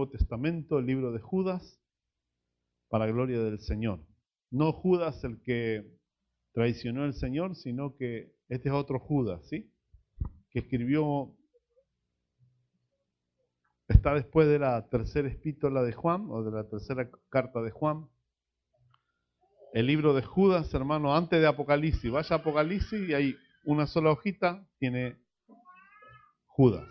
Nuevo Testamento, el libro de Judas, para gloria del Señor. No Judas el que traicionó al Señor, sino que este es otro Judas, ¿sí? Que escribió, está después de la tercera epístola de Juan, o de la tercera carta de Juan. El libro de Judas, hermano, antes de Apocalipsis. Vaya a Apocalipsis y hay una sola hojita, tiene Judas.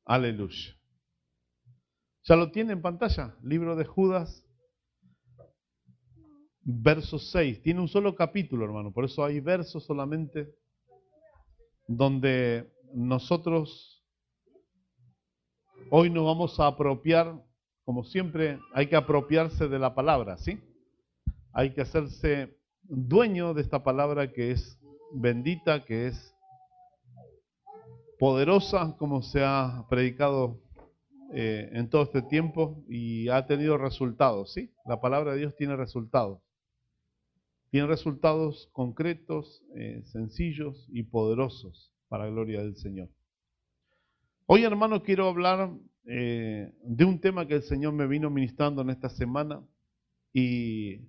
Aleluya. ¿Ya lo tiene en pantalla? Libro de Judas, verso 6. Tiene un solo capítulo, hermano. Por eso hay versos solamente donde nosotros hoy nos vamos a apropiar. Como siempre, hay que apropiarse de la palabra, ¿sí? Hay que hacerse dueño de esta palabra que es bendita, que es poderosa, como se ha predicado en todo este tiempo y ha tenido resultados, ¿sí? La palabra de Dios tiene resultados. Tiene resultados concretos, sencillos y poderosos para la gloria del Señor. Hoy, hermano, quiero hablar de un tema que el Señor me vino ministrando en esta semana y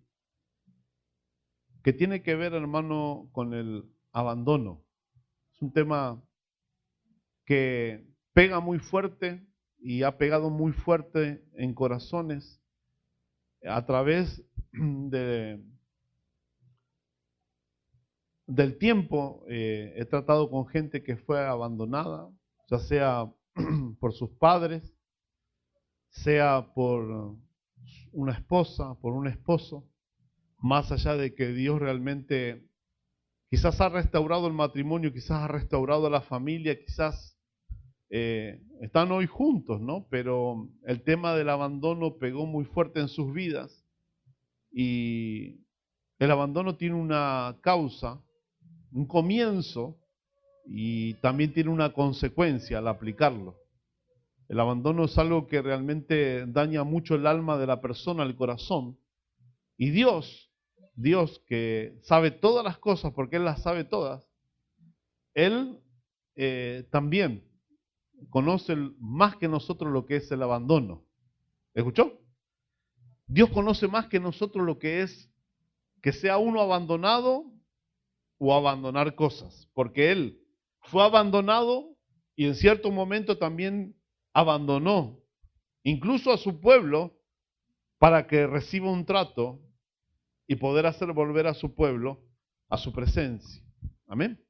que tiene que ver, hermano, con el abandono. Es un tema que pega muy fuerte y ha pegado muy fuerte en corazones a través del tiempo. He tratado con gente que fue abandonada, ya sea por sus padres, sea por una esposa, por un esposo, más allá de que Dios realmente quizás ha restaurado el matrimonio, quizás ha restaurado la familia, quizás están hoy juntos, ¿no? Pero el tema del abandono pegó muy fuerte en sus vidas y el abandono tiene una causa, un comienzo y también tiene una consecuencia al aplicarlo. El abandono es algo que realmente daña mucho el alma de la persona, el corazón. Y Dios que sabe todas las cosas, porque Él las sabe todas, Él también conoce más que nosotros lo que es el abandono. ¿Escuchó? Dios conoce más que nosotros lo que es que sea uno abandonado o abandonar cosas, porque Él fue abandonado y en cierto momento también abandonó incluso a su pueblo para que reciba un trato y poder hacer volver a su pueblo a su presencia. Amén.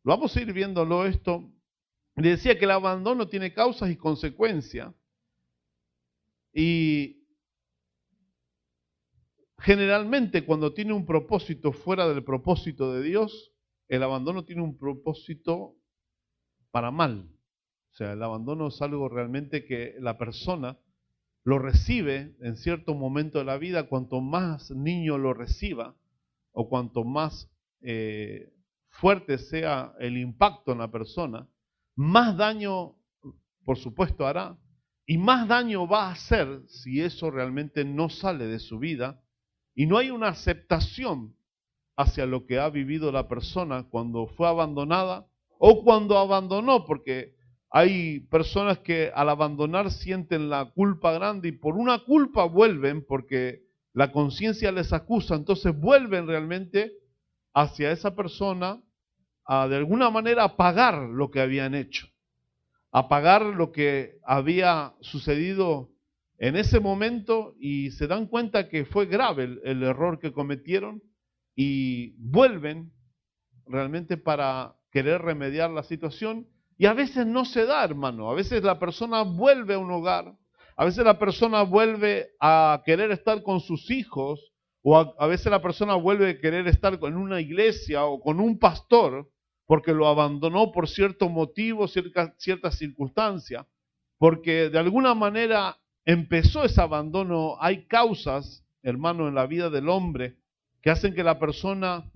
Lo vamos a ir viéndolo esto. Le decía que el abandono tiene causas y consecuencias y generalmente cuando tiene un propósito fuera del propósito de Dios, el abandono tiene un propósito para mal. O sea, el abandono es algo realmente que la persona lo recibe en cierto momento de la vida. Cuanto más niño lo reciba o cuanto más fuerte sea el impacto en la persona, más daño, por supuesto, hará y más daño va a hacer si eso realmente no sale de su vida y no hay una aceptación hacia lo que ha vivido la persona cuando fue abandonada o cuando abandonó, porque hay personas que al abandonar sienten la culpa grande y por una culpa vuelven porque la conciencia les acusa, entonces vuelven realmente hacia esa persona a de alguna manera pagar lo que habían hecho, a pagar lo que había sucedido en ese momento y se dan cuenta que fue grave el error que cometieron y vuelven realmente para querer remediar la situación y a veces no se da, hermano. A veces la persona vuelve a un hogar, a veces la persona vuelve a querer estar con sus hijos o a veces la persona vuelve a querer estar en una iglesia o con un pastor porque lo abandonó por cierto motivo, cierta circunstancia, porque de alguna manera empezó ese abandono. Hay causas, hermano, en la vida del hombre que hacen que la persona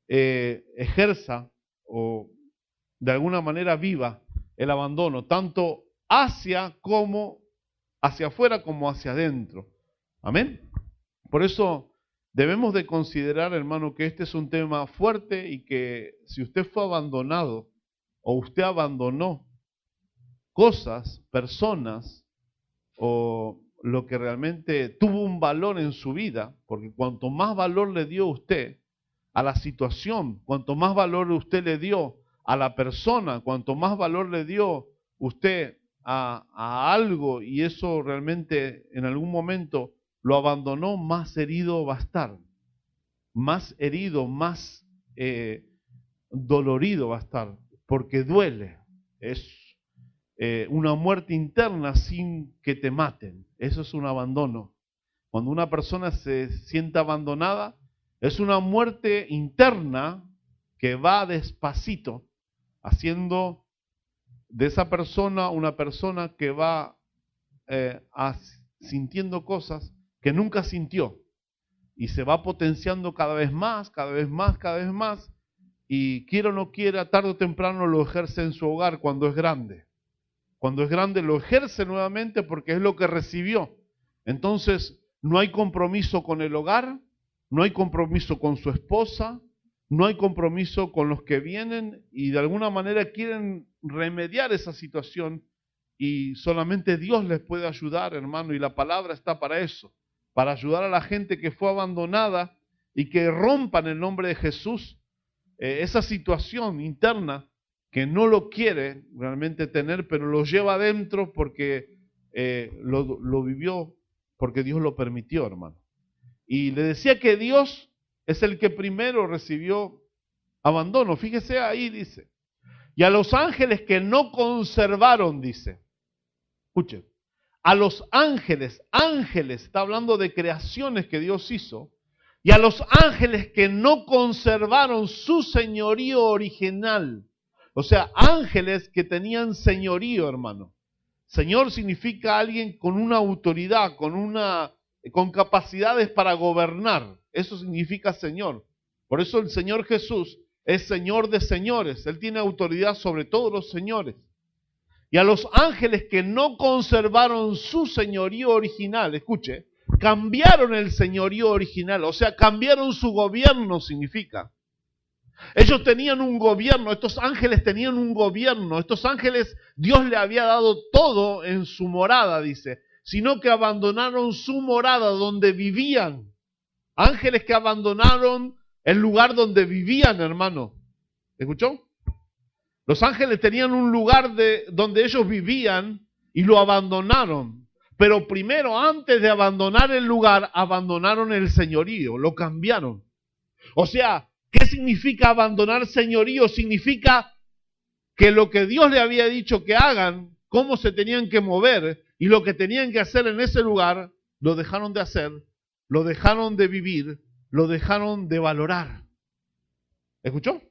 ejerza o de alguna manera viva el abandono, tanto hacia afuera como hacia adentro. Amén. Por eso debemos de considerar, hermano, que este es un tema fuerte y que si usted fue abandonado o usted abandonó, cosas, personas o lo que realmente tuvo un valor en su vida, porque cuanto más valor le dio usted a la situación, cuanto más valor usted le dio a la persona, cuanto más valor le dio usted a algo y eso realmente en algún momento lo abandonó, más herido va a estar, más herido, más dolorido va a estar, porque duele, es una muerte interna sin que te maten, eso es un abandono. Cuando una persona se siente abandonada, es una muerte interna que va despacito, haciendo de esa persona una persona que va sintiendo cosas que nunca sintió y se va potenciando cada vez más, cada vez más, cada vez más, y quiera o no quiera, tarde o temprano lo ejerce en su hogar cuando es grande. Cuando es grande lo ejerce nuevamente porque es lo que recibió. Entonces no hay compromiso con el hogar, no hay compromiso con su esposa, no hay compromiso con los que vienen y de alguna manera quieren remediar esa situación y solamente Dios les puede ayudar, hermano, y la palabra está para eso, para ayudar a la gente que fue abandonada y que rompa en el nombre de Jesús esa situación interna que no lo quiere realmente tener, pero lo lleva adentro porque lo vivió, porque Dios lo permitió, hermano. Y le decía que Dios es el que primero recibió abandono. Fíjese ahí, dice. Y a los ángeles que no conservaron, dice. Escuchen. A los ángeles, está hablando de creaciones que Dios hizo. Y a los ángeles que no conservaron su señorío original. O sea, ángeles que tenían señorío, hermano. Señor significa alguien con una autoridad, con capacidades para gobernar. Eso significa Señor. Por eso el Señor Jesús es Señor de señores. Él tiene autoridad sobre todos los señores. Y a los ángeles que no conservaron su señorío original, escuche, cambiaron el señorío original, o sea, cambiaron su gobierno, significa. Ellos tenían un gobierno, estos ángeles tenían un gobierno, estos ángeles Dios le había dado todo en su morada, dice, sino que abandonaron su morada donde vivían. Ángeles que abandonaron el lugar donde vivían, hermano. ¿Escuchó? Los ángeles tenían un lugar donde ellos vivían y lo abandonaron. Pero primero, antes de abandonar el lugar, abandonaron el señorío, lo cambiaron. O sea, ¿qué significa abandonar señorío? Significa que lo que Dios le había dicho que hagan, cómo se tenían que mover y lo que tenían que hacer en ese lugar, lo dejaron de hacer, lo dejaron de vivir, lo dejaron de valorar. ¿Escuchó?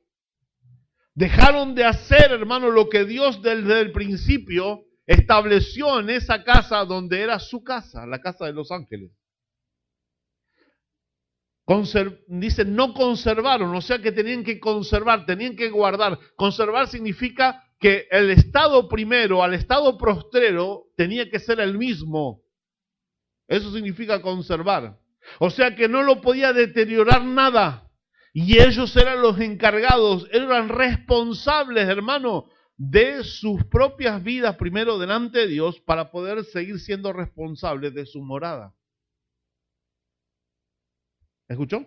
Dejaron de hacer, hermano, lo que Dios desde el principio estableció en esa casa donde era su casa, la casa de los ángeles. Dice, no conservaron, o sea que tenían que conservar, tenían que guardar. Conservar significa que el estado primero al estado postrero tenía que ser el mismo. Eso significa conservar. O sea que no lo podía deteriorar nada. Y ellos eran los encargados, eran responsables, hermano, de sus propias vidas primero delante de Dios para poder seguir siendo responsables de su morada. ¿Escuchó?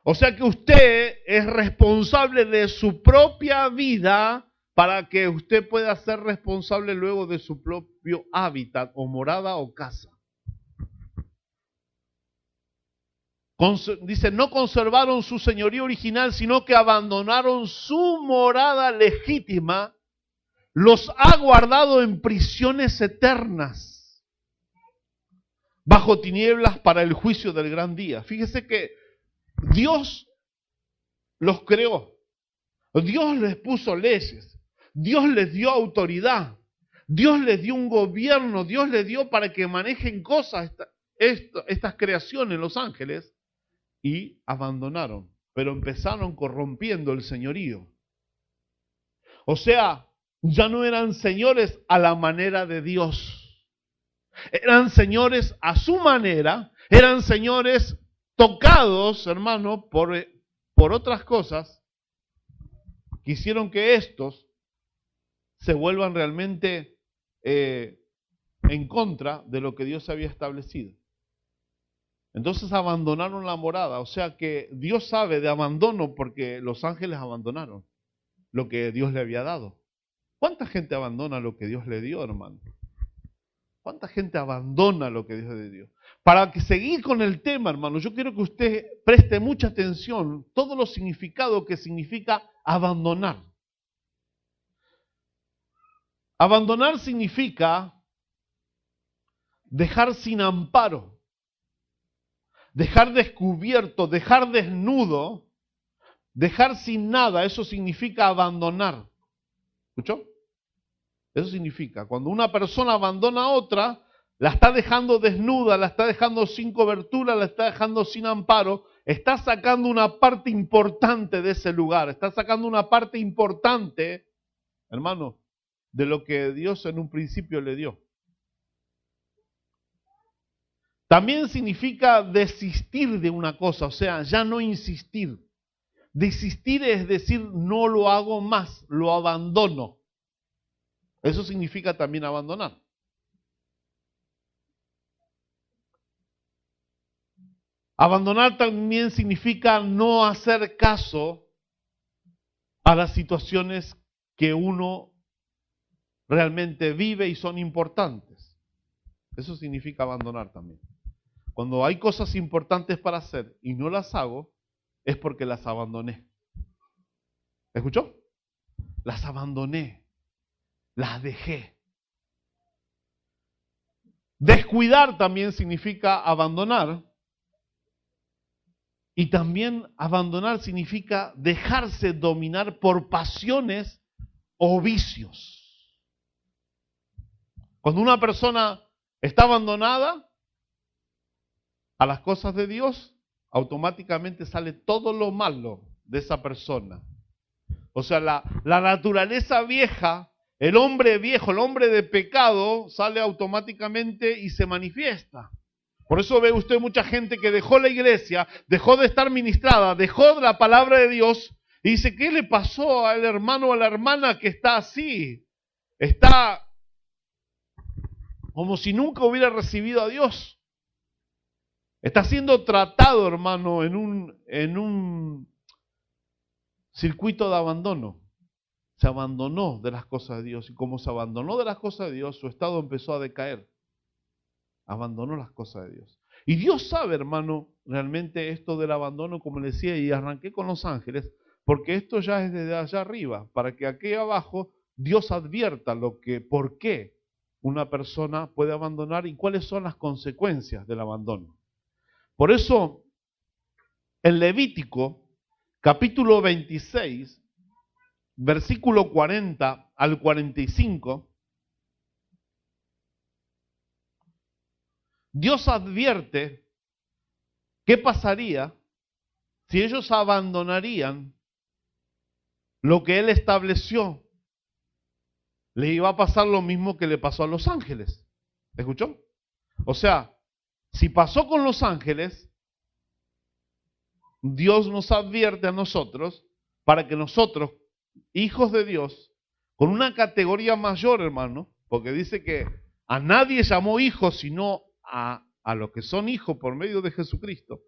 O sea que usted es responsable de su propia vida para que usted pueda ser responsable luego de su propio hábitat o morada o casa. Dice, no conservaron su señorío original, sino que abandonaron su morada legítima, los ha guardado en prisiones eternas, bajo tinieblas para el juicio del gran día. Fíjese que Dios los creó, Dios les puso leyes, Dios les dio autoridad, Dios les dio un gobierno, Dios les dio para que manejen cosas, estas creaciones, los ángeles, y abandonaron, pero empezaron corrompiendo el señorío. O sea, ya no eran señores a la manera de Dios. Eran señores a su manera, eran señores tocados, hermano, por otras cosas que hicieron que estos se vuelvan realmente en contra de lo que Dios había establecido. Entonces abandonaron la morada, o sea que Dios sabe de abandono porque los ángeles abandonaron lo que Dios le había dado. ¿Cuánta gente abandona lo que Dios le dio, hermano? ¿Cuánta gente abandona lo que Dios le dio? Para que seguir con el tema, hermano, yo quiero que usted preste mucha atención todo lo significado que significa abandonar. Abandonar significa dejar sin amparo, dejar descubierto, dejar desnudo, dejar sin nada. Eso significa abandonar. ¿Escuchó? Eso significa, cuando una persona abandona a otra, la está dejando desnuda, la está dejando sin cobertura, la está dejando sin amparo, está sacando una parte importante de ese lugar, está sacando una parte importante, hermano, de lo que Dios en un principio le dio. También significa desistir de una cosa, o sea, ya no insistir. Desistir es decir, no lo hago más, lo abandono. Eso significa también abandonar. Abandonar también significa no hacer caso a las situaciones que uno realmente vive y son importantes. Eso significa abandonar también. Cuando hay cosas importantes para hacer y no las hago, es porque las abandoné. ¿Escuchó? Las abandoné, las dejé. Descuidar también significa abandonar. Y también abandonar significa dejarse dominar por pasiones o vicios. Cuando una persona está abandonada a las cosas de Dios, automáticamente sale todo lo malo de esa persona. O sea, la naturaleza vieja, el hombre viejo, el hombre de pecado, sale automáticamente y se manifiesta. Por eso ve usted mucha gente que dejó la iglesia, dejó de estar ministrada, dejó de la palabra de Dios y dice, ¿qué le pasó al hermano o a la hermana que está así? Está como si nunca hubiera recibido a Dios. Está siendo tratado, hermano, en un circuito de abandono. Se abandonó de las cosas de Dios y como se abandonó de las cosas de Dios, su estado empezó a decaer. Abandonó las cosas de Dios. Y Dios sabe, hermano, realmente esto del abandono, como le decía, y arranqué con los ángeles, porque esto ya es desde allá arriba, para que aquí abajo Dios advierta por qué una persona puede abandonar y cuáles son las consecuencias del abandono. Por eso, en Levítico, capítulo 26, versículo 40 al 45, Dios advierte qué pasaría si ellos abandonarían lo que Él estableció. Le iba a pasar lo mismo que le pasó a los ángeles. ¿Escuchó? O sea, si pasó con los ángeles, Dios nos advierte a nosotros para que nosotros, hijos de Dios, con una categoría mayor, hermano, porque dice que a nadie llamó hijo sino a los que son hijos por medio de Jesucristo.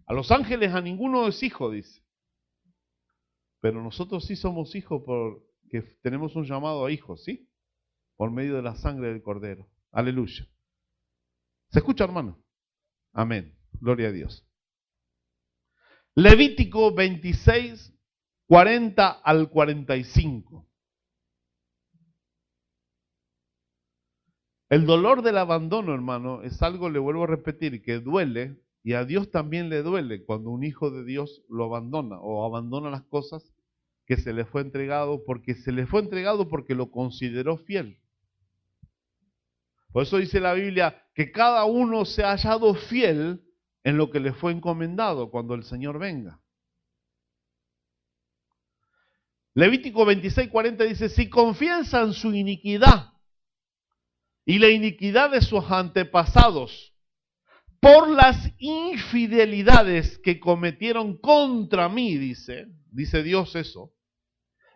A los ángeles a ninguno es hijo, dice. Pero nosotros sí somos hijos porque tenemos un llamado a hijos, ¿sí? Por medio de la sangre del Cordero. Aleluya. ¿Se escucha, hermano? Amén. Gloria a Dios. Levítico 26, 40 al 45. El dolor del abandono, hermano, es algo, le vuelvo a repetir, que duele, y a Dios también le duele cuando un hijo de Dios lo abandona, o abandona las cosas que se le fue entregado, porque se le fue entregado porque lo consideró fiel. Por eso dice la Biblia que cada uno se ha hallado fiel en lo que le fue encomendado cuando el Señor venga. Levítico 26, 40 dice, si confiesan su iniquidad y la iniquidad de sus antepasados por las infidelidades que cometieron contra mí, dice Dios eso,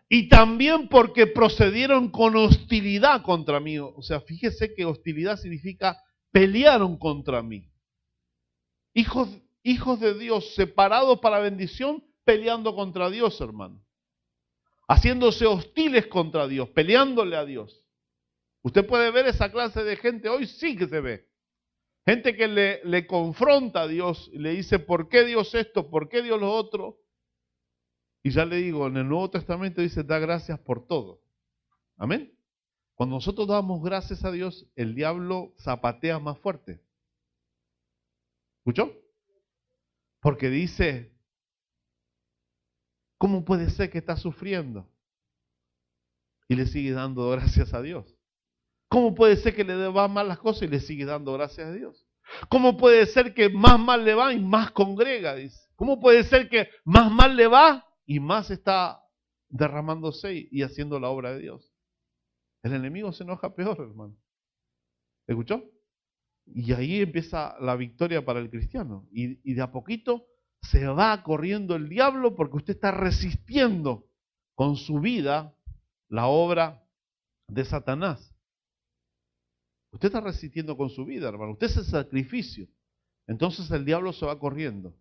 Y también porque procedieron con hostilidad contra mí. O sea, fíjese que hostilidad significa pelearon contra mí. Hijos de Dios, separados para bendición, peleando contra Dios, hermano. Haciéndose hostiles contra Dios, peleándole a Dios. Usted puede ver esa clase de gente, hoy sí que se ve. Gente que le confronta a Dios y le dice, ¿por qué Dios esto? ¿Por qué Dios lo otro? Y ya le digo, en el Nuevo Testamento dice, da gracias por todo. Amén. Cuando nosotros damos gracias a Dios, el diablo zapatea más fuerte. ¿Escuchó? Porque dice, ¿cómo puede ser que está sufriendo? Y le sigue dando gracias a Dios. ¿Cómo puede ser que le va mal las cosas y le sigue dando gracias a Dios? ¿Cómo puede ser que más mal le va y más congrega? Dice. ¿Cómo puede ser que más mal le va y más está derramándose y haciendo la obra de Dios? El enemigo se enoja peor, hermano. ¿Escuchó? Y ahí empieza la victoria para el cristiano. Y de a poquito se va corriendo el diablo porque usted está resistiendo con su vida la obra de Satanás. Usted está resistiendo con su vida, hermano. Usted es el sacrificio. Entonces el diablo se va corriendo.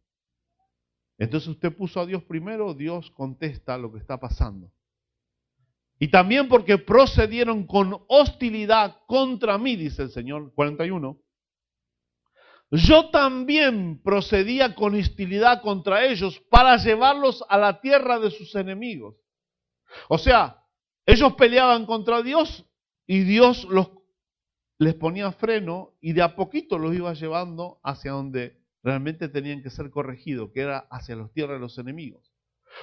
Entonces usted puso a Dios primero, Dios contesta lo que está pasando. Y también porque procedieron con hostilidad contra mí, dice el Señor, 41. Yo también procedía con hostilidad contra ellos para llevarlos a la tierra de sus enemigos. O sea, ellos peleaban contra Dios y Dios les ponía freno y de a poquito los iba llevando hacia donde realmente tenían que ser corregidos, que era hacia las tierras de los enemigos.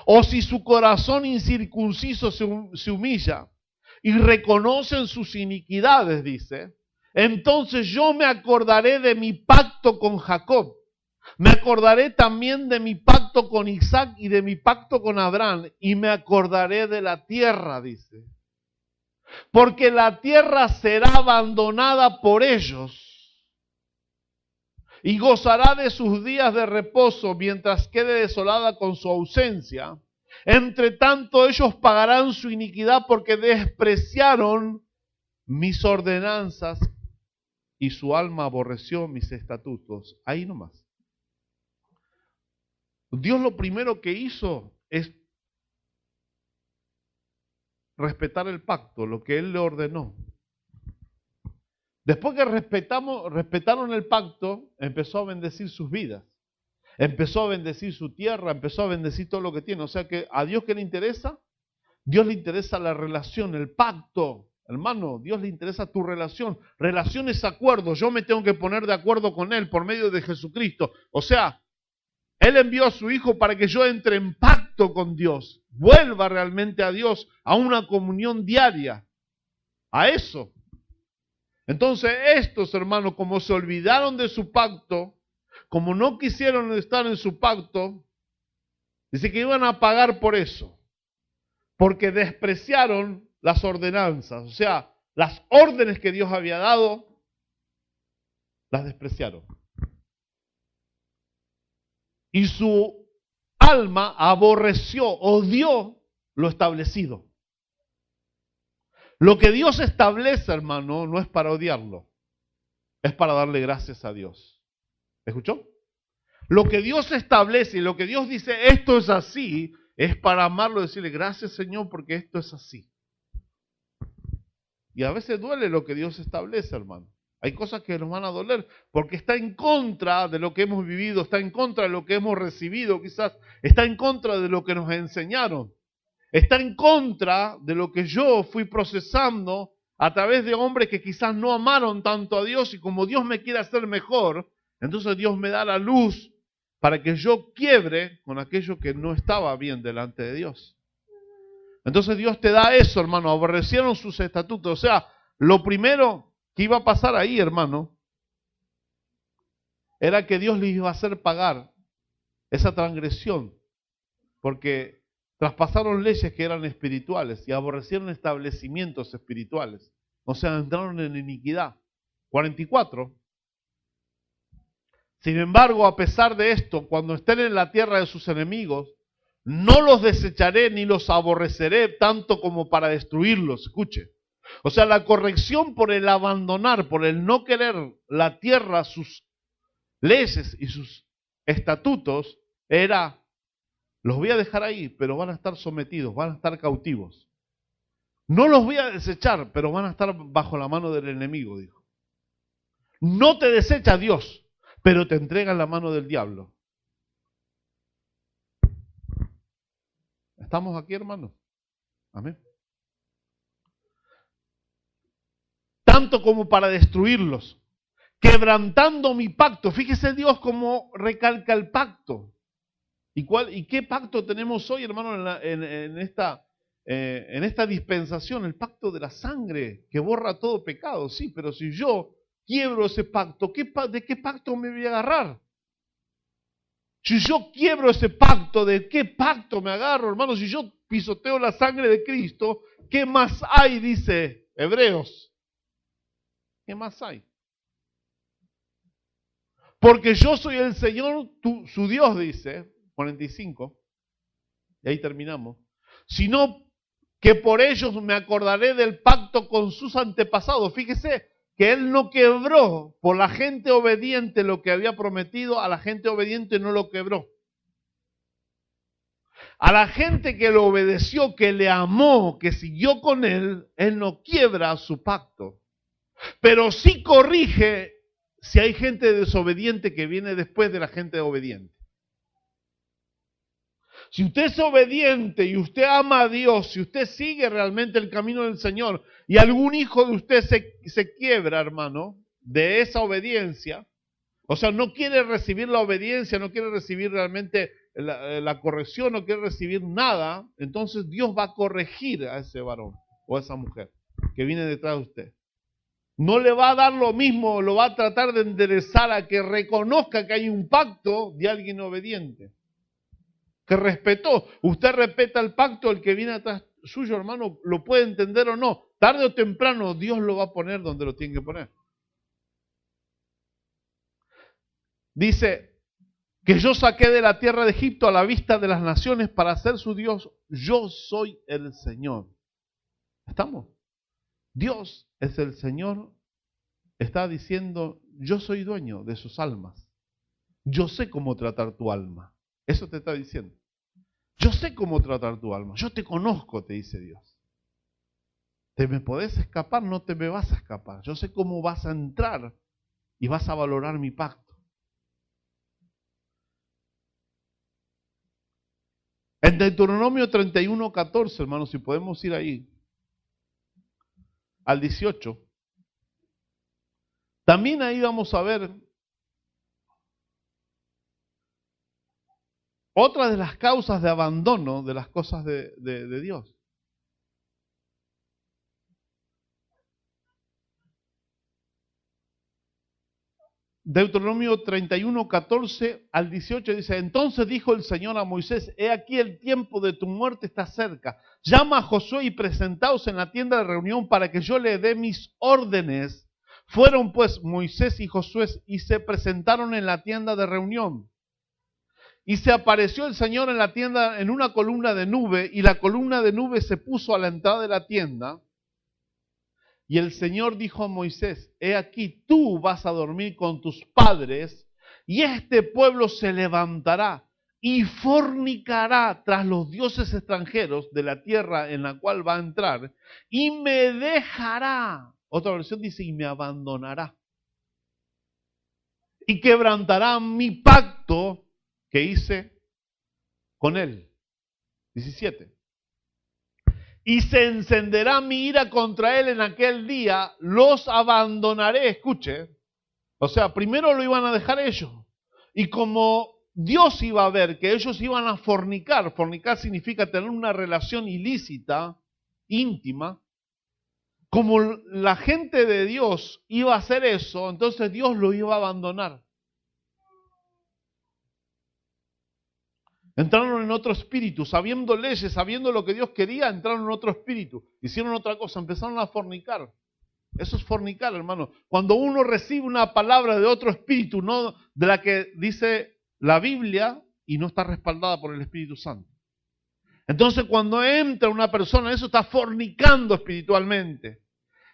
O si su corazón incircunciso se humilla y reconocen sus iniquidades, dice, entonces yo me acordaré de mi pacto con Jacob. Me acordaré también de mi pacto con Isaac y de mi pacto con Abraham. Y me acordaré de la tierra, dice. Porque la tierra será abandonada por ellos. Y gozará de sus días de reposo mientras quede desolada con su ausencia. Entre tanto ellos pagarán su iniquidad porque despreciaron mis ordenanzas y su alma aborreció mis estatutos. Ahí nomás. Dios lo primero que hizo es respetar el pacto, lo que Él le ordenó. Después que respetaron el pacto, empezó a bendecir sus vidas. Empezó a bendecir su tierra, empezó a bendecir todo lo que tiene. O sea que a Dios, ¿qué le interesa? Dios le interesa la relación, el pacto. Hermano, Dios le interesa tu relación. Relación es acuerdo. Yo me tengo que poner de acuerdo con Él por medio de Jesucristo. O sea, Él envió a su Hijo para que yo entre en pacto con Dios. Vuelva realmente a Dios, a una comunión diaria. A eso. Entonces estos hermanos, como se olvidaron de su pacto, como no quisieron estar en su pacto, dice que iban a pagar por eso. Porque despreciaron las ordenanzas. O sea, las órdenes que Dios había dado, las despreciaron. Y su alma aborreció, odió lo establecido. Lo que Dios establece, hermano, no es para odiarlo, es para darle gracias a Dios. ¿Escuchó? Lo que Dios establece y lo que Dios dice, esto es así, es para amarlo y decirle, gracias Señor, porque esto es así. Y a veces duele lo que Dios establece, hermano. Hay cosas que nos van a doler porque está en contra de lo que hemos vivido, está en contra de lo que hemos recibido, quizás está en contra de lo que nos enseñaron. Está en contra de lo que yo fui procesando a través de hombres que quizás no amaron tanto a Dios y como Dios me quiere hacer mejor, entonces Dios me da la luz para que yo quiebre con aquello que no estaba bien delante de Dios. Entonces Dios te da eso, hermano, aborrecieron sus estatutos. O sea, lo primero que iba a pasar ahí, hermano, era que Dios les iba a hacer pagar esa transgresión, porque traspasaron leyes que eran espirituales y aborrecieron establecimientos espirituales. O sea, entraron en iniquidad. 44. Sin embargo, a pesar de esto, cuando estén en la tierra de sus enemigos, No los desecharé ni los aborreceré tanto como para destruirlos. Escuche. O sea, la corrección por el abandonar, por el no querer la tierra, sus leyes y sus estatutos, era, los voy a dejar ahí, pero van a estar sometidos, van a estar cautivos. No los voy a desechar, pero van a estar bajo la mano del enemigo, dijo. No te desecha Dios, pero te entrega en la mano del diablo. ¿Estamos aquí, hermanos? Amén. Tanto como para destruirlos, quebrantando mi pacto. Fíjese Dios cómo recalca el pacto. ¿Y qué pacto tenemos hoy, hermano, en esta dispensación? El pacto de la sangre que borra todo pecado. Sí, pero si yo quiebro ese pacto, ¿de qué pacto me voy a agarrar? Si yo quiebro ese pacto, ¿de qué pacto me agarro, hermano? Si yo pisoteo la sangre de Cristo, ¿qué más hay? Dice Hebreos. ¿Qué más hay? Porque yo soy el Señor, su Dios, dice 45, y ahí terminamos. Sino que por ellos me acordaré del pacto con sus antepasados. Fíjese que Él no quebró por la gente obediente lo que había prometido, a la gente obediente no lo quebró. A la gente que lo obedeció, que le amó, que siguió con Él, Él no quiebra su pacto. Pero sí corrige si hay gente desobediente que viene después de la gente obediente. Si usted es obediente y usted ama a Dios, si usted sigue realmente el camino del Señor y algún hijo de usted se quiebra, hermano, de esa obediencia, o sea, no quiere recibir la obediencia, no quiere recibir realmente la corrección, no quiere recibir nada, entonces Dios va a corregir a ese varón o a esa mujer que viene detrás de usted. No le va a dar lo mismo, lo va a tratar de enderezar a que reconozca que hay un pacto de alguien obediente. Que respetó. Usted respeta el pacto, el que viene atrás suyo, hermano, lo puede entender o no. Tarde o temprano Dios lo va a poner donde lo tiene que poner. Dice que yo saqué de la tierra de Egipto a la vista de las naciones para ser su Dios. Yo soy el Señor. ¿Estamos? Dios es el Señor. Está diciendo, yo soy dueño de sus almas. Yo sé cómo tratar tu alma. Eso te está diciendo. Yo sé cómo tratar tu alma. Yo te conozco, te dice Dios. ¿Te me podés escapar? No te me vas a escapar. Yo sé cómo vas a entrar y vas a valorar mi pacto. En Deuteronomio 31:14, hermanos, si podemos ir ahí, al 18. También ahí vamos a ver otra de las causas de abandono de las cosas de Dios. Deuteronomio 31:14 al 18 dice, entonces dijo el Señor a Moisés, he aquí el tiempo de tu muerte está cerca. Llama a Josué y presentaos en la tienda de reunión para que yo le dé mis órdenes. Fueron pues Moisés y Josué y se presentaron en la tienda de reunión. Y se apareció el Señor en la tienda en una columna de nube, y la columna de nube se puso a la entrada de la tienda. Y el Señor dijo a Moisés, he aquí tú vas a dormir con tus padres, y este pueblo se levantará y fornicará tras los dioses extranjeros de la tierra en la cual va a entrar, y me dejará. Otra versión dice, y me abandonará. Y quebrantará mi pacto que hice con él. 17. Y se encenderá mi ira contra él en aquel día, los abandonaré, escuche. O sea, primero lo iban a dejar ellos. Y como Dios iba a ver que ellos iban a fornicar, fornicar significa tener una relación ilícita, íntima, como la gente de Dios iba a hacer eso, entonces Dios lo iba a abandonar. Entraron en otro espíritu, sabiendo leyes, sabiendo lo que Dios quería, entraron en otro espíritu. Hicieron otra cosa, empezaron a fornicar. Eso es fornicar, hermano. Cuando uno recibe una palabra de otro espíritu, no de la que dice la Biblia, y no está respaldada por el Espíritu Santo. Entonces cuando entra una persona, eso está fornicando espiritualmente.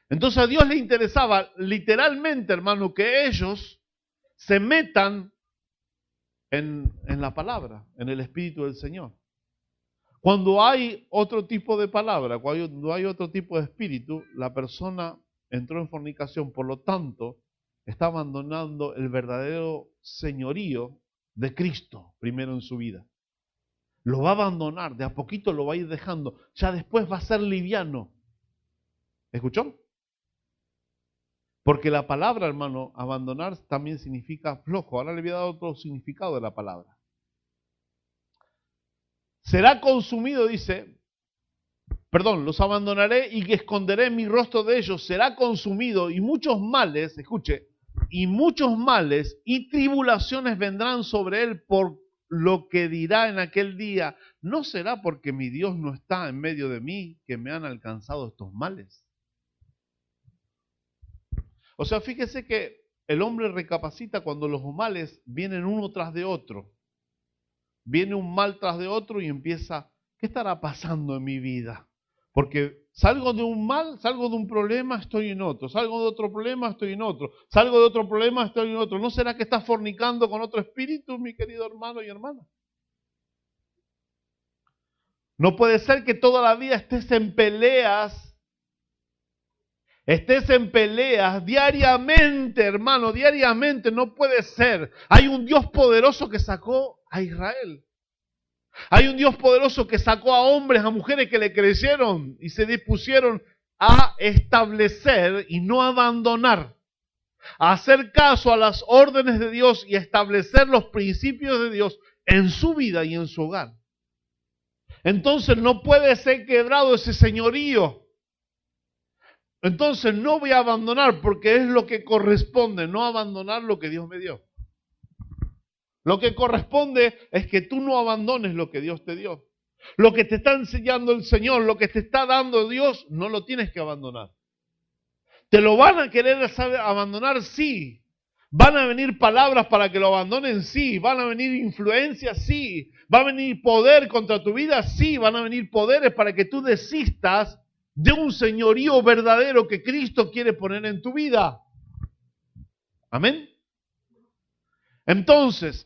Entonces a Dios le interesaba literalmente, hermano, que ellos se metan en la palabra, en el Espíritu del Señor. Cuando hay otro tipo de palabra, cuando hay otro tipo de espíritu, la persona entró en fornicación, por lo tanto, está abandonando el verdadero señorío de Cristo primero en su vida. Lo va a abandonar, de a poquito lo va a ir dejando, ya después va a ser liviano. ¿Escuchó? Porque la palabra, hermano, abandonar también significa flojo. Ahora le voy a dar otro significado de la palabra. Será consumido, dice, perdón, los abandonaré y esconderé mi rostro de ellos. Será consumido y muchos males, escuche, y muchos males y tribulaciones vendrán sobre él por lo que dirá en aquel día. ¿No será porque mi Dios no está en medio de mí que me han alcanzado estos males? O sea, fíjese que el hombre recapacita cuando los males vienen uno tras de otro. Viene un mal tras de otro y empieza, ¿qué estará pasando en mi vida? Porque salgo de un mal, salgo de un problema, estoy en otro. Salgo de otro problema, estoy en otro. Salgo de otro problema, estoy en otro. ¿No será que estás fornicando con otro espíritu, mi querido hermano y hermana? No puede ser que toda la vida estés en peleas diariamente, hermano, diariamente, no puede ser. Hay un Dios poderoso que sacó a Israel. Hay un Dios poderoso que sacó a hombres, a mujeres que le creyeron y se dispusieron a establecer y no abandonar, a hacer caso a las órdenes de Dios y establecer los principios de Dios en su vida y en su hogar. Entonces no puede ser quebrado ese señorío. Entonces no voy a abandonar porque es lo que corresponde, no abandonar lo que Dios me dio. Lo que corresponde es que tú no abandones lo que Dios te dio. Lo que te está enseñando el Señor, lo que te está dando Dios, no lo tienes que abandonar. ¿Te lo van a querer abandonar? Sí. ¿Van a venir palabras para que lo abandonen? Sí. ¿Van a venir influencias? Sí. ¿Va a venir poder contra tu vida? Sí. ¿Van a venir poderes para que tú desistas de un señorío verdadero que Cristo quiere poner en tu vida? Amén. Entonces,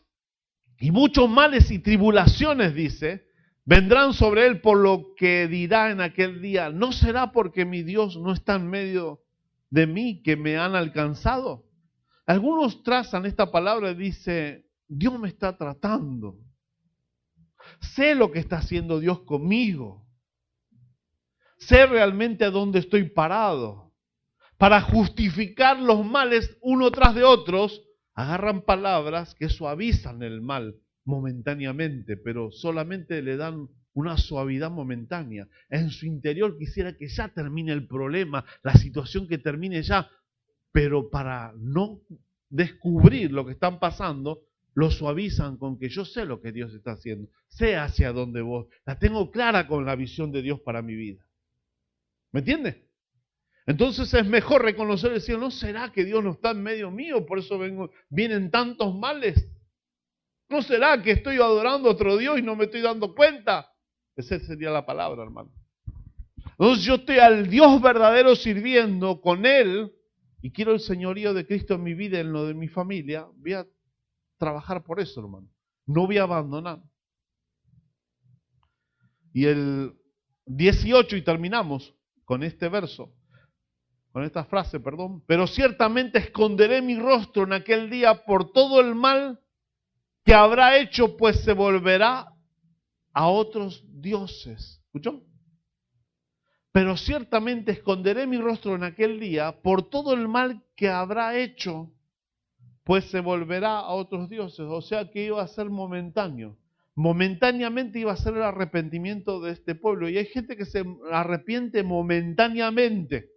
y muchos males y tribulaciones, dice, vendrán sobre él por lo que dirá en aquel día. ¿No será porque mi Dios no está en medio de mí que me han alcanzado? Algunos trazan esta palabra y dice, Dios me está tratando. Sé lo que está haciendo Dios conmigo. Sé realmente a dónde estoy parado. Para justificar los males uno tras de otros, agarran palabras que suavizan el mal momentáneamente, pero solamente le dan una suavidad momentánea. En su interior quisiera que ya termine el problema, la situación que termine ya, pero para no descubrir lo que están pasando, lo suavizan con que yo sé lo que Dios está haciendo, sé hacia dónde voy, la tengo clara con la visión de Dios para mi vida. ¿Me entiendes? Entonces es mejor reconocer y decir, ¿no será que Dios no está en medio mío? Por eso vienen tantos males. ¿No será que estoy adorando a otro Dios y no me estoy dando cuenta? Esa sería la palabra, hermano. Entonces yo estoy al Dios verdadero sirviendo con Él y quiero el señorío de Cristo en mi vida, en lo de mi familia. Voy a trabajar por eso, hermano. No voy a abandonar. Y el 18, y terminamos con este verso. Con esta frase, perdón. Pero ciertamente esconderé mi rostro en aquel día por todo el mal que habrá hecho, pues se volverá a otros dioses. ¿Escuchó? Pero ciertamente esconderé mi rostro en aquel día por todo el mal que habrá hecho, pues se volverá a otros dioses. O sea que iba a ser momentáneo. Momentáneamente iba a ser el arrepentimiento de este pueblo. Y hay gente que se arrepiente momentáneamente.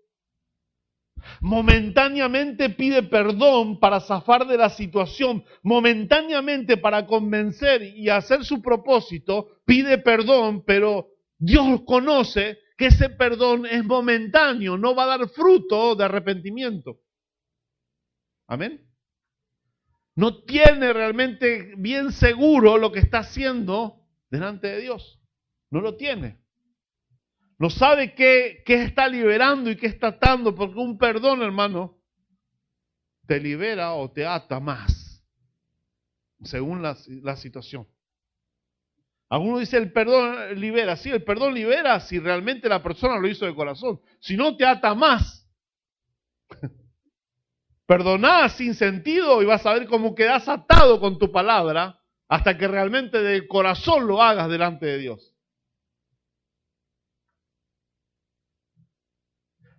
Momentáneamente pide perdón para zafar de la situación, momentáneamente para convencer y hacer su propósito, pide perdón, pero Dios conoce que ese perdón es momentáneo, no va a dar fruto de arrepentimiento. Amén. No tiene realmente bien seguro lo que está haciendo delante de Dios. No lo tiene. No sabe qué está liberando y qué está atando, porque un perdón, hermano, te libera o te ata más, según la situación. Algunos dicen el perdón libera. Sí, el perdón libera si realmente la persona lo hizo de corazón. Si no, te ata más. Perdonás sin sentido y vas a ver cómo quedás atado con tu palabra hasta que realmente de corazón lo hagas delante de Dios.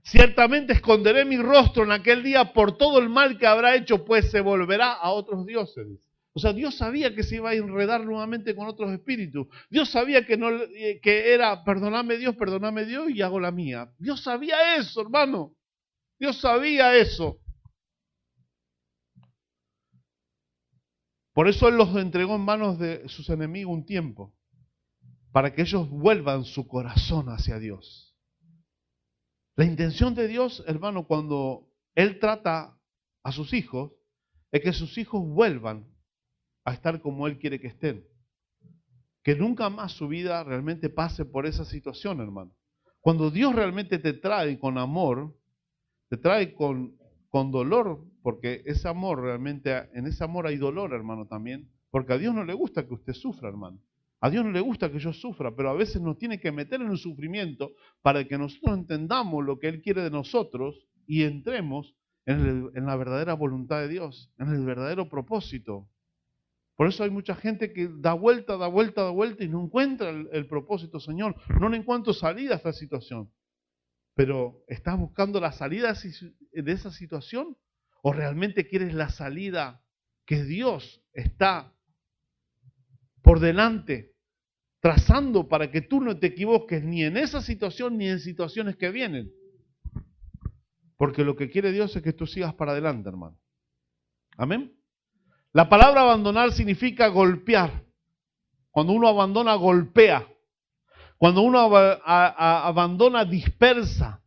Ciertamente esconderé mi rostro en aquel día por todo el mal que habrá hecho, pues se volverá a otros dioses. O sea, Dios sabía que se iba a enredar nuevamente con otros espíritus. Dios sabía que era, perdóname Dios y hago la mía. Dios sabía eso, hermano. Dios sabía eso. Por eso Él los entregó en manos de sus enemigos un tiempo, para que ellos vuelvan su corazón hacia Dios. La intención de Dios, hermano, cuando Él trata a sus hijos, es que sus hijos vuelvan a estar como Él quiere que estén. Que nunca más su vida realmente pase por esa situación, hermano. Cuando Dios realmente te trae con amor, te trae con dolor, porque ese amor realmente, en ese amor hay dolor, hermano, también. Porque a Dios no le gusta que usted sufra, hermano. A Dios no le gusta que yo sufra, pero a veces nos tiene que meter en un sufrimiento para que nosotros entendamos lo que Él quiere de nosotros y entremos en la verdadera voluntad de Dios, en el verdadero propósito. Por eso hay mucha gente que da vuelta y no encuentra el propósito, Señor. No le encuentro salida a esta situación. Pero, ¿estás buscando la salida de esa situación? ¿O realmente quieres la salida que Dios está por delante, trazando para que tú no te equivoques ni en esa situación ni en situaciones que vienen? Porque lo que quiere Dios es que tú sigas para adelante, hermano. Amén. La palabra abandonar significa golpear. Cuando uno abandona, golpea. Cuando uno abandona, dispersa.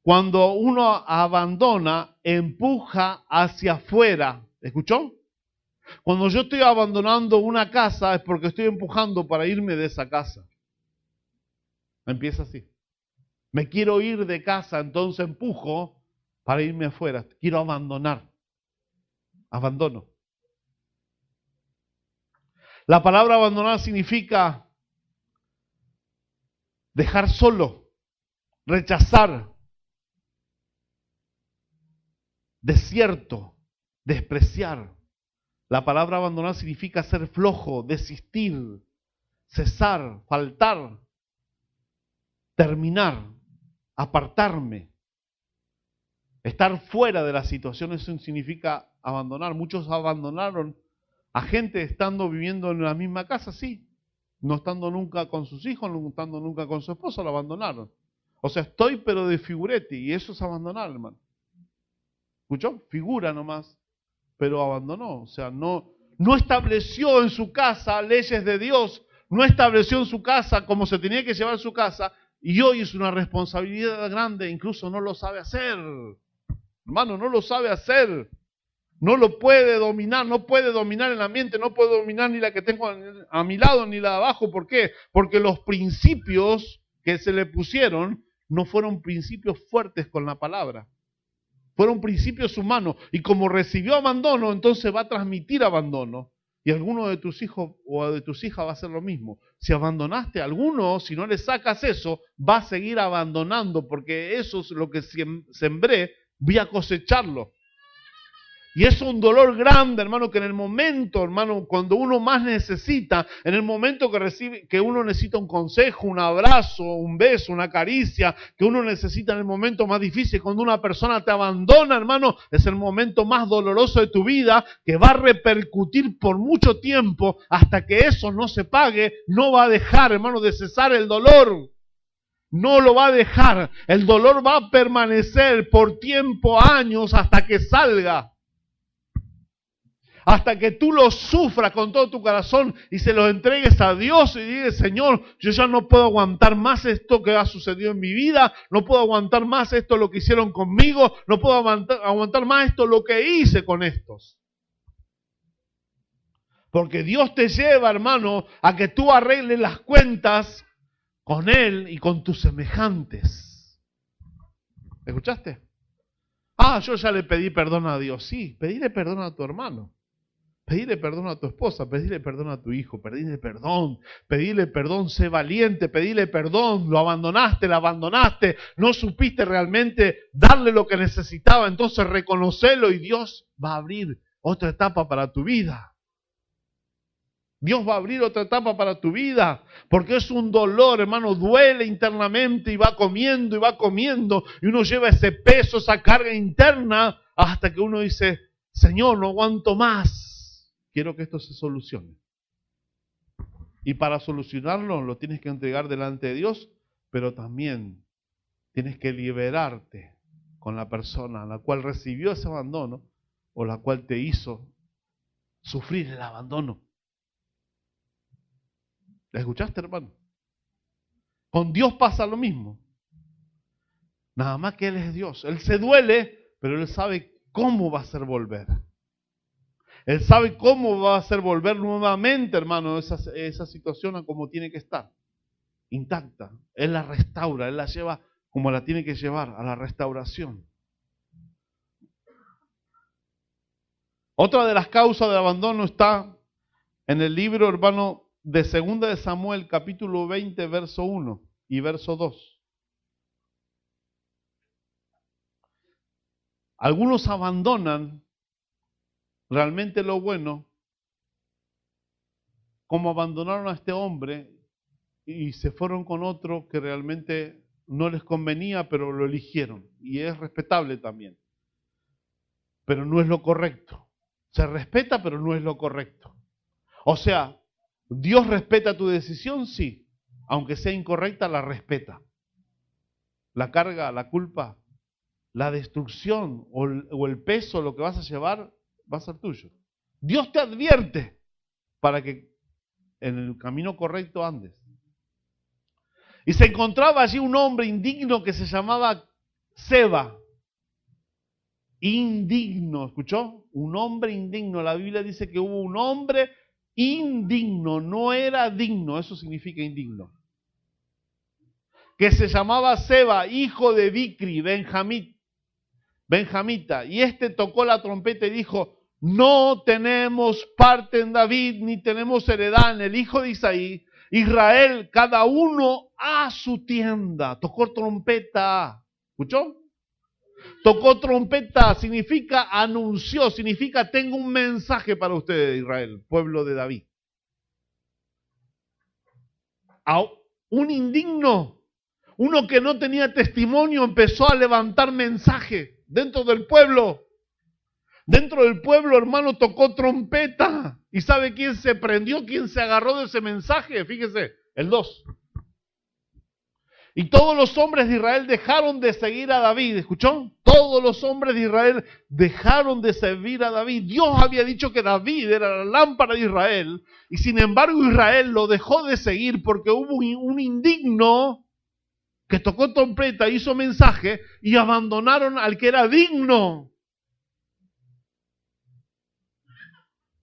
Cuando uno abandona, empuja hacia afuera. ¿Escuchó? Cuando yo estoy abandonando una casa es porque estoy empujando para irme de esa casa. Empieza así. Me quiero ir de casa, entonces empujo para irme afuera. Quiero abandonar. Abandono. La palabra abandonar significa dejar solo, rechazar, desierto, despreciar. La palabra abandonar significa ser flojo, desistir, cesar, faltar, terminar, apartarme. Estar fuera de la situación, eso significa abandonar. Muchos abandonaron a gente estando viviendo en la misma casa, sí. No estando nunca con sus hijos, no estando nunca con su esposa, lo abandonaron. O sea, estoy pero de figurete, y eso es abandonar, hermano. ¿Escuchó? Figura nomás, pero abandonó. O sea, no estableció en su casa leyes de Dios, no estableció en su casa como se tenía que llevar su casa, y hoy es una responsabilidad grande, incluso no lo sabe hacer. Hermano, no lo sabe hacer. No lo puede dominar, no puede dominar el ambiente, no puede dominar ni la que tengo a mi lado ni la de abajo. ¿Por qué? Porque los principios que se le pusieron no fueron principios fuertes con la palabra. Fueron principios humanos. Y como recibió abandono, entonces va a transmitir abandono. Y alguno de tus hijos o de tus hijas va a hacer lo mismo. Si abandonaste a alguno, si no le sacas eso, va a seguir abandonando, porque eso es lo que sembré, voy a cosecharlo. Y es un dolor grande, hermano, que en el momento, hermano, cuando uno más necesita, en el momento que uno necesita un consejo, un abrazo, un beso, una caricia, que uno necesita en el momento más difícil, cuando una persona te abandona, hermano, es el momento más doloroso de tu vida, que va a repercutir por mucho tiempo, hasta que eso no se pague, no va a dejar, hermano, de cesar el dolor. No lo va a dejar. El dolor va a permanecer por tiempo, años, hasta que salga. Hasta que tú lo sufras con todo tu corazón y se lo entregues a Dios y digas, Señor, yo ya no puedo aguantar más esto que ha sucedido en mi vida, no puedo aguantar más esto lo que hicieron conmigo, no puedo aguantar más esto lo que hice con estos. Porque Dios te lleva, hermano, a que tú arregles las cuentas con Él y con tus semejantes. ¿Escuchaste? Yo ya le pedí perdón a Dios. Sí, pedile perdón a tu hermano. Pedile perdón a tu esposa, pedile perdón a tu hijo, pedile perdón, sé valiente, pedile perdón, lo abandonaste, la abandonaste, no supiste realmente darle lo que necesitaba, entonces reconocelo y Dios va a abrir otra etapa para tu vida. Dios va a abrir otra etapa para tu vida, porque es un dolor, hermano, duele internamente y va comiendo, y uno lleva ese peso, esa carga interna, hasta que uno dice, Señor, no aguanto más. Quiero que esto se solucione. Y para solucionarlo lo tienes que entregar delante de Dios, pero también tienes que liberarte con la persona a la cual recibió ese abandono o la cual te hizo sufrir el abandono. ¿La escuchaste, hermano? Con Dios pasa lo mismo. Nada más que Él es Dios. Él se duele, pero Él sabe cómo va a hacer volver. Él sabe cómo va a hacer volver nuevamente, hermano, esa situación a como tiene que estar, intacta. Él la restaura, Él la lleva como la tiene que llevar, a la restauración. Otra de las causas del abandono está en el libro, hermano, de 2 de Samuel, capítulo 20, verso 1 y verso 2. Algunos abandonan realmente lo bueno, como abandonaron a este hombre y se fueron con otro que realmente no les convenía, pero lo eligieron. Y es respetable también. Pero no es lo correcto. Se respeta, pero no es lo correcto. O sea, Dios respeta tu decisión, sí. Aunque sea incorrecta, la respeta. La carga, la culpa, la destrucción o el peso, lo que vas a llevar, va a ser tuyo. Dios te advierte para que en el camino correcto andes. Y se encontraba allí un hombre indigno que se llamaba Seba. Indigno, ¿escuchó? Un hombre indigno. La Biblia dice que hubo un hombre indigno, no era digno, eso significa indigno. Que se llamaba Seba, hijo de Bicri, benjamita. Y este tocó la trompeta y dijo, no tenemos parte en David, ni tenemos heredad en el hijo de Isaí. Israel, cada uno a su tienda. Tocó trompeta. ¿Escuchó? Tocó trompeta, significa anunció, significa tengo un mensaje para ustedes, Israel, pueblo de David. A un indigno, uno que no tenía testimonio, empezó a levantar mensaje dentro del pueblo. Dentro del pueblo, hermano, tocó trompeta. ¿Y sabe quién se prendió? ¿Quién se agarró de ese mensaje? Fíjese, el 2. Y todos los hombres de Israel dejaron de seguir a David. ¿Escuchó? Todos los hombres de Israel dejaron de servir a David. Dios había dicho que David era la lámpara de Israel. Y sin embargo Israel lo dejó de seguir porque hubo un indigno que tocó trompeta, hizo mensaje y abandonaron al que era digno.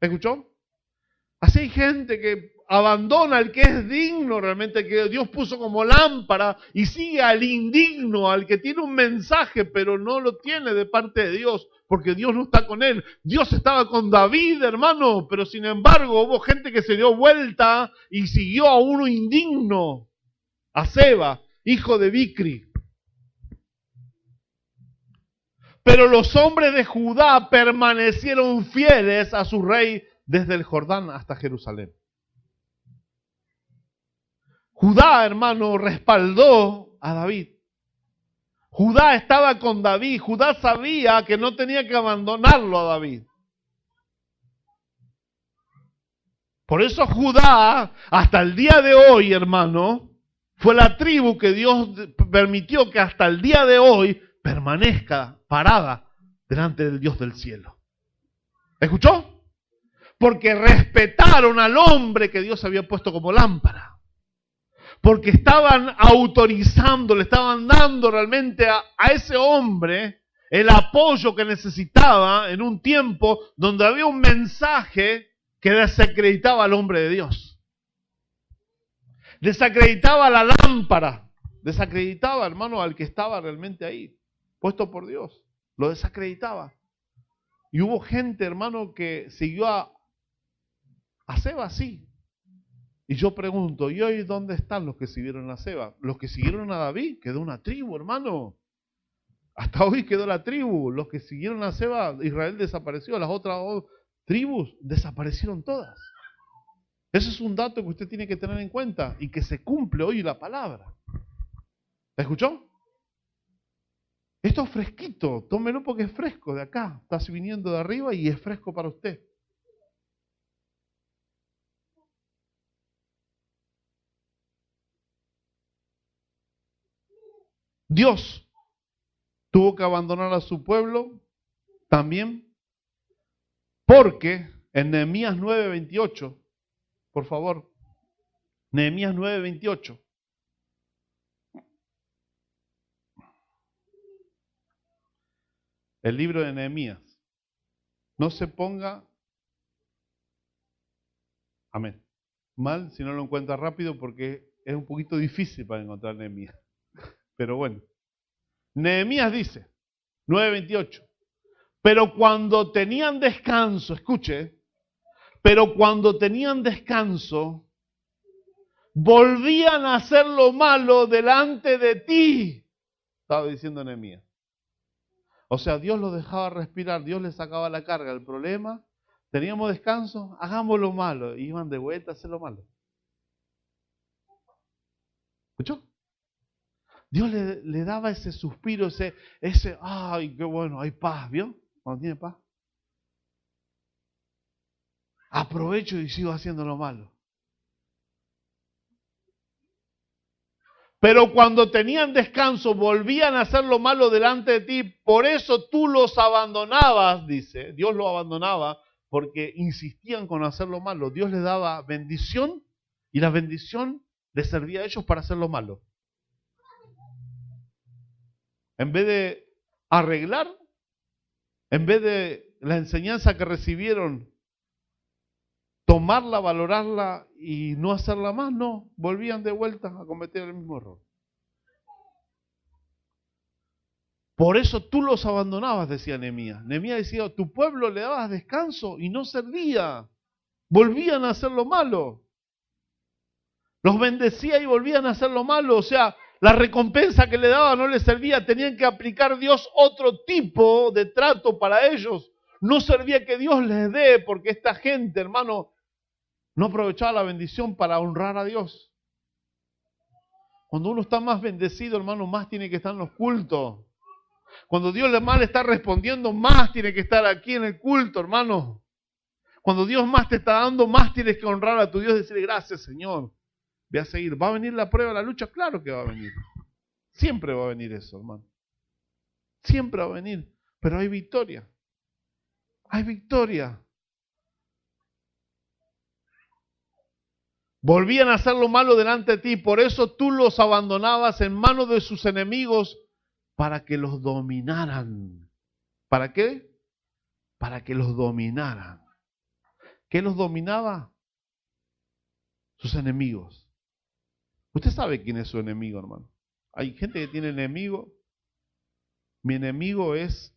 ¿Escuchó? Así hay gente que abandona al que es digno realmente, que Dios puso como lámpara, y sigue al indigno, al que tiene un mensaje, pero no lo tiene de parte de Dios, porque Dios no está con él. Dios estaba con David, hermano, pero sin embargo hubo gente que se dio vuelta y siguió a uno indigno, a Seba, hijo de Bicri. Pero los hombres de Judá permanecieron fieles a su rey desde el Jordán hasta Jerusalén. Judá, hermano, respaldó a David. Judá estaba con David. Judá sabía que no tenía que abandonarlo a David. Por eso Judá, hasta el día de hoy, hermano, fue la tribu que Dios permitió que hasta el día de hoy permanezca parada delante del Dios del cielo. ¿Escuchó? Porque respetaron al hombre que Dios había puesto como lámpara. Porque estaban autorizando, le estaban dando realmente a ese hombre el apoyo que necesitaba en un tiempo donde había un mensaje que desacreditaba al hombre de Dios. Desacreditaba la lámpara. Desacreditaba, hermano, al que estaba realmente ahí, puesto por Dios. Lo desacreditaba. Y hubo gente, hermano, que siguió a Seba así. Y yo pregunto, ¿y hoy dónde están los que siguieron a Seba? Los que siguieron a David, quedó una tribu, hermano. Hasta hoy quedó la tribu. Los que siguieron a Seba, Israel desapareció. Las otras tribus desaparecieron todas. Ese es un dato que usted tiene que tener en cuenta y que se cumple hoy la palabra. ¿Escuchó? Esto es fresquito, tómelo porque es fresco de acá. Está viniendo de arriba y es fresco para usted. Dios tuvo que abandonar a su pueblo también porque en Nehemías 9:28, por favor, Nehemías 9:28. El libro de Nehemías. No se ponga, amén, mal si no lo encuentra rápido porque es un poquito difícil para encontrar Nehemías. Pero bueno, Nehemías dice, 9:28, pero cuando tenían descanso, escuche, pero cuando tenían descanso, volvían a hacer lo malo delante de ti, estaba diciendo Nehemías. O sea, Dios los dejaba respirar, Dios les sacaba la carga. El problema, teníamos descanso, hagamos lo malo. Y iban de vuelta a hacer lo malo. ¿Escuchó? Dios le daba ese suspiro, ese, ay, qué bueno, hay paz, ¿vio? Cuando tiene paz. Aprovecho y sigo haciendo lo malo. Pero cuando tenían descanso, volvían a hacer lo malo delante de ti. Por eso tú los abandonabas, dice. Dios los abandonaba porque insistían con hacer lo malo. Dios les daba bendición y la bendición les servía a ellos para hacer lo malo. En vez de arreglar, en vez de la enseñanza que recibieron, tomarla, valorarla y no hacerla más, no, volvían de vuelta a cometer el mismo error. Por eso tú los abandonabas, decía Nehemías. Nehemías decía, tu pueblo le dabas descanso y no servía. Volvían a hacer lo malo. Los bendecía y volvían a hacer lo malo. O sea, la recompensa que le daba no les servía. Tenían que aplicar Dios otro tipo de trato para ellos. No servía que Dios les dé, porque esta gente, hermano, no aprovechaba la bendición para honrar a Dios. Cuando uno está más bendecido, hermano, más tiene que estar en los cultos. Cuando Dios más le está respondiendo, más tiene que estar aquí en el culto, hermano. Cuando Dios más te está dando, más tienes que honrar a tu Dios y decirle, gracias, Señor. Voy a seguir. ¿Va a venir la prueba, la lucha? Claro que va a venir. Siempre va a venir eso, hermano. Siempre va a venir. Pero hay victoria. Hay victoria. Volvían a hacer lo malo delante de ti. Por eso tú los abandonabas en manos de sus enemigos para que los dominaran. ¿Para qué? Para que los dominaran. ¿Qué los dominaba? Sus enemigos. Usted sabe quién es su enemigo, hermano. Hay gente que tiene enemigo. Mi enemigo es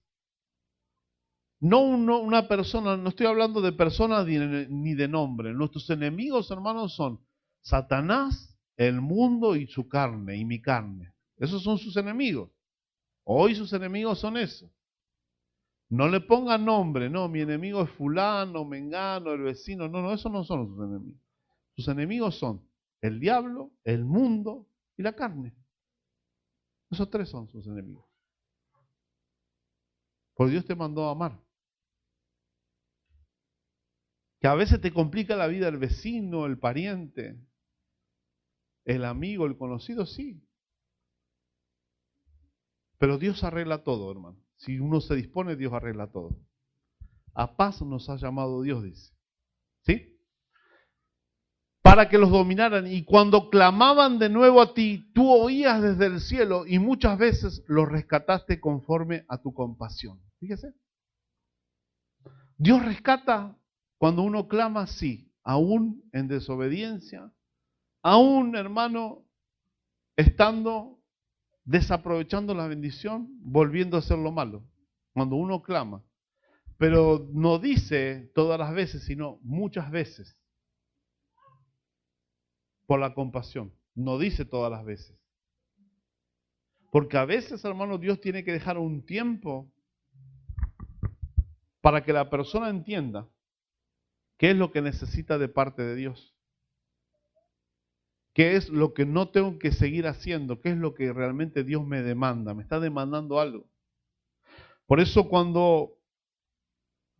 no una persona, no estoy hablando de personas ni de nombre. Nuestros enemigos, hermanos, son Satanás, el mundo y su carne, y mi carne. Esos son sus enemigos. Hoy sus enemigos son esos. No le pongan nombre, no, mi enemigo es fulano, mengano, el vecino. No, esos no son sus enemigos. Sus enemigos son el diablo, el mundo y la carne. Esos tres son sus enemigos. Porque Dios te mandó a amar. Que a veces te complica la vida el vecino, el pariente, el amigo, el conocido, sí. Pero Dios arregla todo, hermano. Si uno se dispone, Dios arregla todo. A paz nos ha llamado Dios, dice. ¿Sí? Para que los dominaran. Y cuando clamaban de nuevo a ti, tú oías desde el cielo y muchas veces los rescataste conforme a tu compasión. Fíjese. Dios rescata cuando uno clama, sí, aún en desobediencia, Aún, hermano, estando desaprovechando la bendición, volviendo a hacer lo malo, cuando uno clama. Pero no dice todas las veces, sino muchas veces, por la compasión. No dice todas las veces. Porque a veces, hermano, Dios tiene que dejar un tiempo para que la persona entienda qué es lo que necesita de parte de Dios. ¿Qué es lo que no tengo que seguir haciendo? ¿Qué es lo que realmente Dios me demanda? Me está demandando algo. Por eso cuando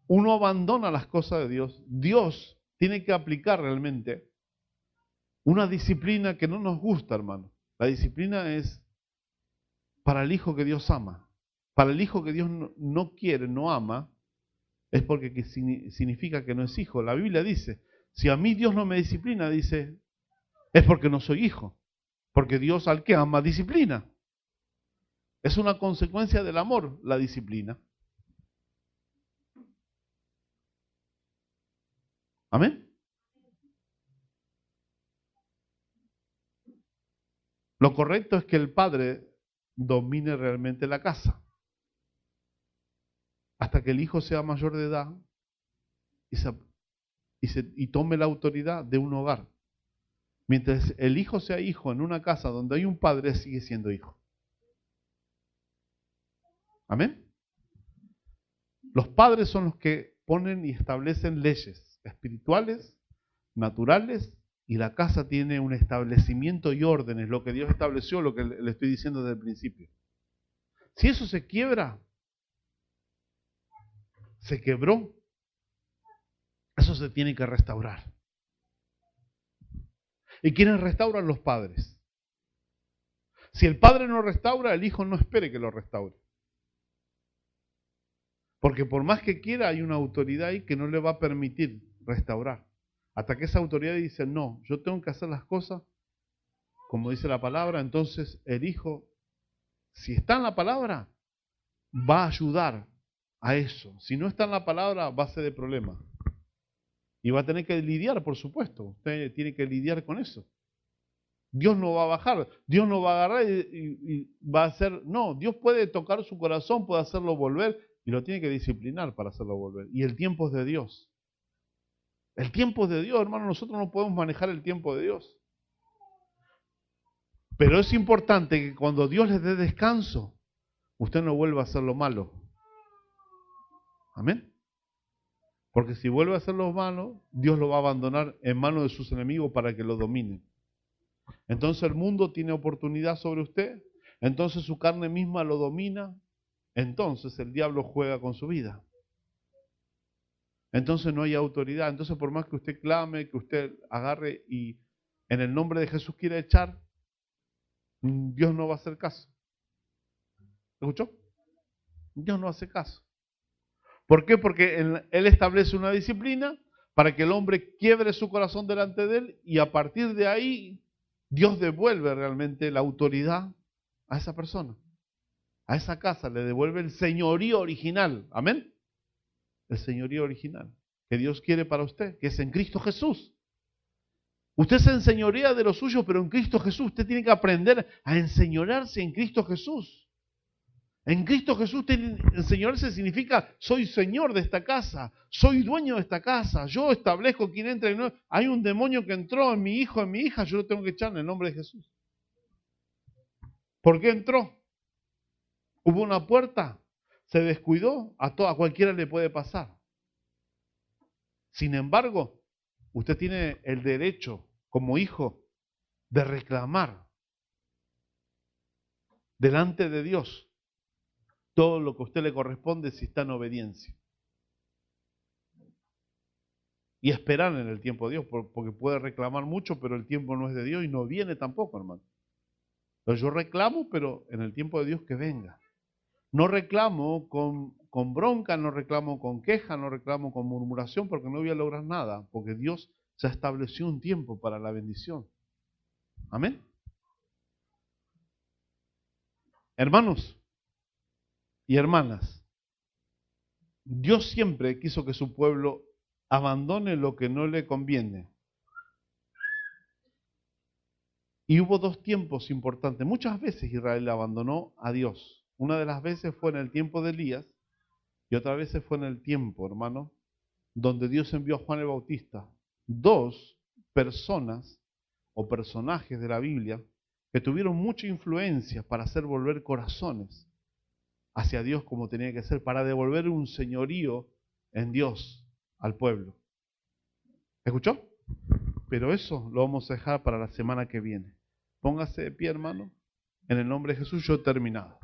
uno abandona las cosas de Dios, Dios tiene que aplicar realmente una disciplina que no nos gusta, hermano. La disciplina es para el hijo que Dios ama. Para el hijo que Dios no quiere, no ama, es porque significa que no es hijo. La Biblia dice, si a mí Dios no me disciplina, dice, es porque no soy hijo. Porque Dios al que ama disciplina. Es una consecuencia del amor, la disciplina. Amén. Lo correcto es que el padre domine realmente la casa. Hasta que el hijo sea mayor de edad y tome la autoridad de un hogar. Mientras el hijo sea hijo en una casa donde hay un padre, sigue siendo hijo. Amén. Los padres son los que ponen y establecen leyes espirituales, naturales, y la casa tiene un establecimiento y órdenes, lo que Dios estableció, lo que le estoy diciendo desde el principio. Si eso se quiebra, se quebró, eso se tiene que restaurar. ¿Y quiénes restauran? Los padres. Si el padre no restaura, el hijo no espere que lo restaure. Porque por más que quiera, hay una autoridad ahí que no le va a permitir restaurar. Hasta que esa autoridad dice, no, yo tengo que hacer las cosas como dice la palabra, entonces el hijo, si está en la palabra, va a ayudar a eso. Si no está en la palabra, va a ser de problema. Y va a tener que lidiar, por supuesto. Usted tiene que lidiar con eso. Dios no va a bajar, Dios no va a agarrar y va a hacer, no, Dios puede tocar su corazón, puede hacerlo volver y lo tiene que disciplinar para hacerlo volver. Y el tiempo es de Dios. El tiempo es de Dios, hermano, nosotros no podemos manejar el tiempo de Dios. Pero es importante que cuando Dios les dé descanso, usted no vuelva a hacer lo malo. Amén. Porque si vuelve a hacer lo malo, Dios lo va a abandonar en manos de sus enemigos para que lo dominen. Entonces el mundo tiene oportunidad sobre usted, entonces su carne misma lo domina, entonces el diablo juega con su vida. Entonces no hay autoridad, entonces por más que usted clame, que usted agarre y en el nombre de Jesús quiera echar, Dios no va a hacer caso. ¿Escuchó? Dios no hace caso. ¿Por qué? Porque Él establece una disciplina para que el hombre quiebre su corazón delante de Él y a partir de ahí Dios devuelve realmente la autoridad a esa persona, a esa casa, le devuelve el señorío original. ¿Amén? El señorío original que Dios quiere para usted, que es en Cristo Jesús. Usted se enseñorea de lo suyo, pero en Cristo Jesús. Usted tiene que aprender a enseñorearse en Cristo Jesús. En Cristo Jesús enseñorearse significa, soy señor de esta casa, soy dueño de esta casa, yo establezco quién entra y no. Hay un demonio que entró en mi hijo, en mi hija, yo lo tengo que echar en el nombre de Jesús. ¿Por qué entró? Hubo una puerta, se descuidó, a cualquiera le puede pasar. Sin embargo, usted tiene el derecho, como hijo, de reclamar delante de Dios todo lo que a usted le corresponde si está en obediencia. Y esperar en el tiempo de Dios, porque puede reclamar mucho, pero el tiempo no es de Dios y no viene tampoco, hermano. Entonces yo reclamo, pero en el tiempo de Dios que venga. No reclamo con bronca, no reclamo con queja, no reclamo con murmuración, porque no voy a lograr nada, porque Dios ya estableció un tiempo para la bendición. Amén. Hermanos y hermanas, Dios siempre quiso que su pueblo abandone lo que no le conviene Y hubo dos tiempos importantes. Muchas veces Israel abandonó a Dios. Una de las veces fue en el tiempo de Elías y otra vez fue en el tiempo, hermano, donde Dios envió a Juan el Bautista. Dos personas o personajes de la Biblia que tuvieron mucha influencia para hacer volver corazones hacia Dios como tenía que ser, para devolver un señorío en Dios al pueblo. ¿Escuchó? Pero eso lo vamos a dejar para la semana que viene. Póngase de pie, hermano. En el nombre de Jesús yo he terminado.